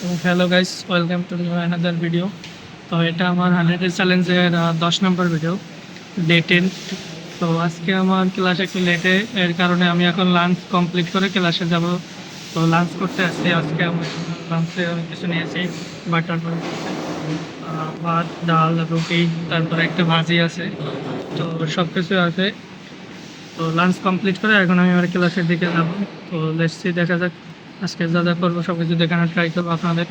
Hello guys, welcome to another video. তো এটা আমার 100 চ্যালেঞ্জের 10 নম্বর ভিডিও, ডে 10। তো আজকে আমার ক্লাস একটু লেটে, এর কারণে আমি এখন লাঞ্চ কমপ্লিট করে ক্লাসে যাব। তো লাঞ্চ করতে আসছি আজকে। আমার লাঞ্চে অনেক কিছু নিয়েছি, বাটার ভাত, ডাল, রুটি, তারপরে একটা ভাজি আছে। তো সব কিছু আছে। তো লাঞ্চ কমপ্লিট করে এখন আমি আমার ক্লাসের দিকে যাব। তো লেটস সি, দেখা যাক আজকে যা যা করবো সব কিছু দেখানোর ট্রাই করবো আপনাদের।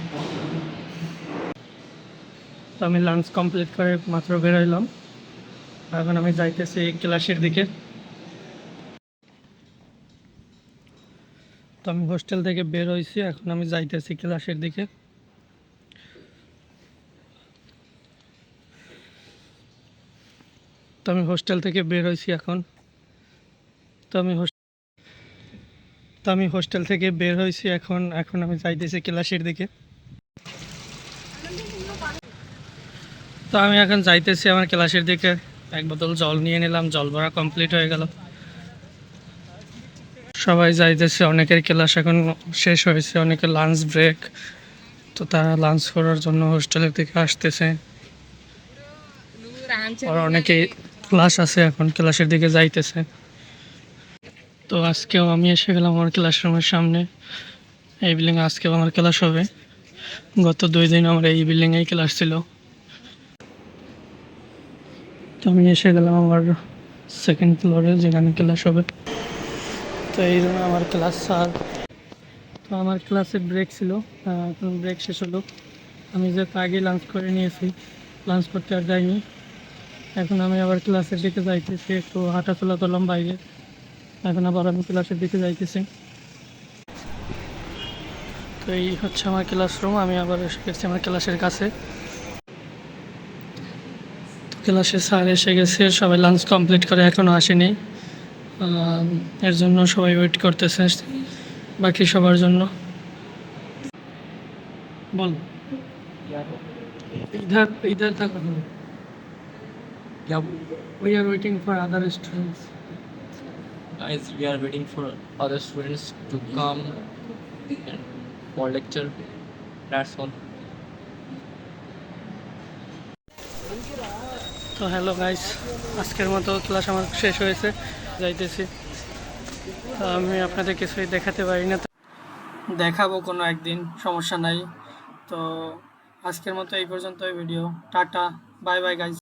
তো আমি লাঞ্চ কমপ্লিট করে মাত্র বেরোইলাম, এখন আমি যাইতেছি ক্লাসের দিকে। তো আমি হোস্টেল থেকে বের হয়েছি, এখন আমি যাইতেছি ক্লাসের দিকে। তো আমি হোস্টেল থেকে বের হয়েছি এখন। তো আমি হোস্টেল থেকে বের হয়েছি এখন এখন আমি যাইতেছি ক্লাসের দিকে। তো আমি এখন যাইতেছি আমার ক্লাসের দিকে। এক বোতল জল নিয়ে নিলাম, জল ভরা কমপ্লিট হয়ে গেল। সবাই যাইতেছে, অনেকের ক্লাস এখন শেষ হয়েছে, অনেকের লাঞ্চ ব্রেক। তো তারা লাঞ্চ করার জন্য হোস্টেলের দিকে আসতেছে। আর অনেকে ক্লাস আছে, এখন ক্লাসের দিকে যাইতেছে। তো আজকেও আমি এসে গেলাম আমার ক্লাসরুমের সামনে। এই বিল্ডিংয়ে আজকেও আমার ক্লাস হবে। গত 2 দিন আমার এই বিল্ডিংয়েই ক্লাস ছিল। তো আমি এসে গেলাম আমার সেকেন্ড ফ্লোরে, যেখানে ক্লাস হবে। তো এই রুমে আমার ক্লাস স্যার। তো আমার ক্লাসে ব্রেক ছিল, এখন ব্রেক শেষ হলো। আমি যে আগে লাঞ্চ করে নিয়েছি, লাঞ্চ করতে আর যাইনি। এখন আমি আবার ক্লাসের দিকে যাইতেছি, একটু হাঁটাচলা করলাম বাইরে। এখন আবার আমি ক্লাসের দিকে যাইতেছি। তো এই হচ্ছে আমার ক্লাসরুম, আমি আবার এসে গেছি আমার ক্লাসের কাছে। তো ক্লাসে স্যার এসে গেছে, সবাই লাঞ্চ কমপ্লিট করে এখনও আসেনি। এর জন্য সবাই ওয়েট করতেছে বাকি সবার জন্য। বল, ইধার ইধার থাকো। Yeah, we are waiting for other students. guys, we are waiting for other students to come and for lecture. That's all. তো হ্যালো গাইস, আজকের মতো ক্লাস আমার শেষ হয়েছে, যাইতেছি। তো আমি আপনাদের কিছুই দেখাতে পারি না, দেখাবো কোনো একদিন, সমস্যা নাই। তো আজকের মতো এই পর্যন্ত video. Tata, bye bye guys.